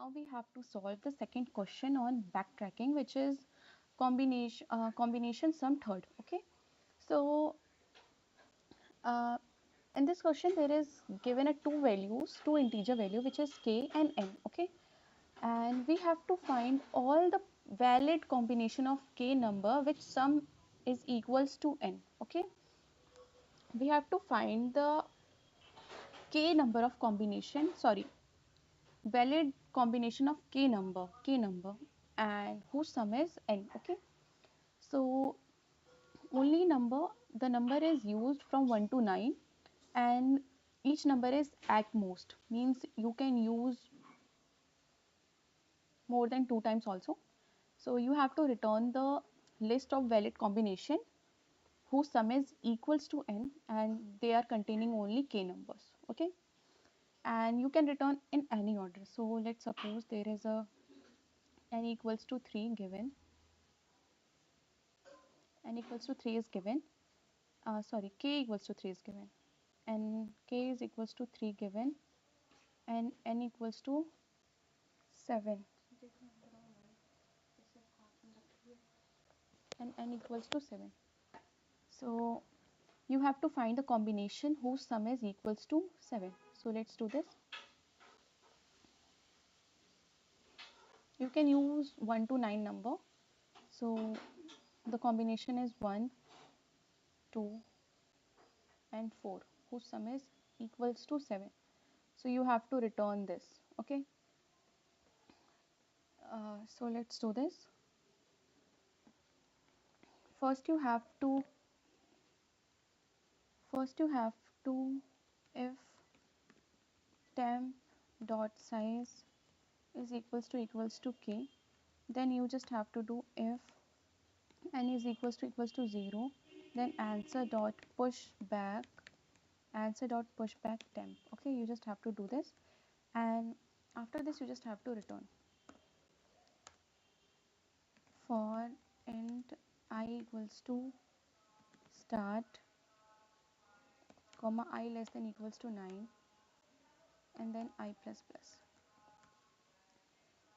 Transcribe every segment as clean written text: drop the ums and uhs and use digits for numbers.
now we have to solve the second question on backtracking, which is combination sum third. Okay, so uh, in this question there is given a two integer value, which is k and n. Okay, and we have to find all the valid combination of k number which sum is equals to n. Okay, we have to find the k number of combination, sorry, valid combination of k number and whose sum is n. Okay, so only number, the number is used from 1 to 9, and each number is at most, means you can use more than 2 times also. So you have to return the list of valid combination whose sum is equals to n and they are containing only k numbers. Okay, and you can return in any order. So let's suppose there is a n equals to 3 given, n equals to 3 is given, sorry, k equals to 3 is given, and k is equals to 3 given, and n equals to 7, and n equals to 7. So you have to find the combination whose sum is equals to 7. So let's do this. You can use 1 to 9 number. So the combination is 1, 2, and 4 whose sum is equals to 7. So you have to return this. Okay, so let's do this. First you have to if temp dot size is equals to k, then you just have to do if n is equals to 0, then answer dot push back temp. Okay, you just have to do this, and after this you just have to return for int I equals to start comma I less than equals to 9, and then I plus plus.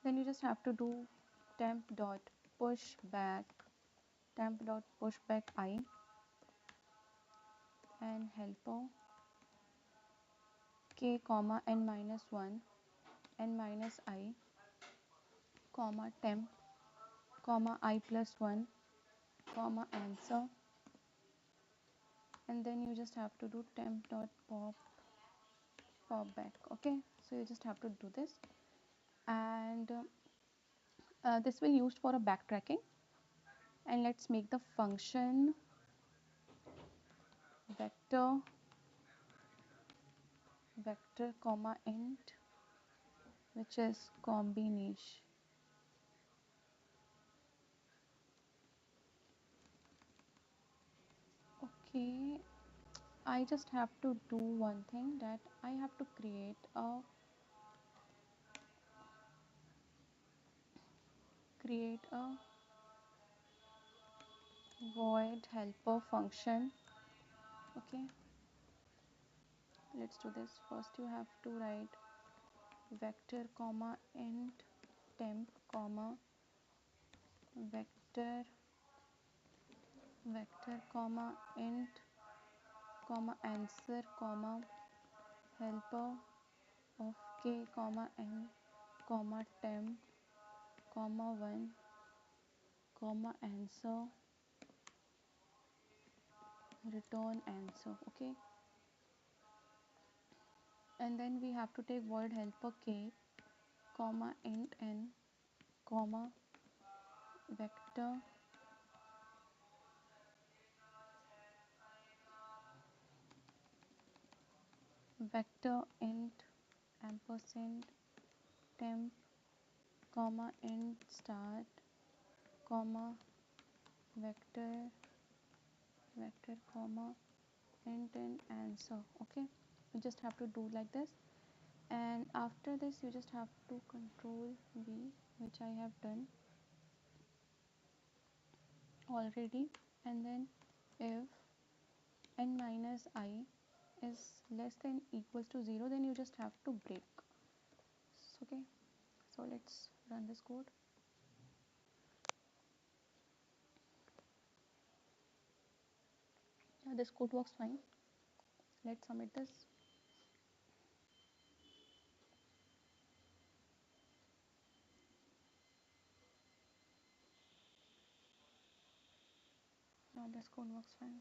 Then you just have to do temp dot push back I and helper k comma n minus 1 n minus I comma temp comma I plus 1 comma answer, and then you just have to do temp dot pop back. Okay, so you just have to do this, and this will used for a backtracking. And let's make the function vector comma int, which is combination. Okay, I just have to do one thing, that I have to create a void helper function. Okay, let's do this. First you have to write vector comma int temp comma vector comma int comma answer comma helper of k comma n comma temp comma 1 comma answer return answer. Okay, and then we have to take void helper k comma int n comma vector int ampersand temp comma int start comma vector comma int and answer. Okay, you just have to do like this, and after this you just have to control v, which I have done already, and then if n minus I is less than equals to 0, then you just have to break. Okay, So let's run this code. Yeah, this code works fine. Let's submit this. Yeah, this code works fine.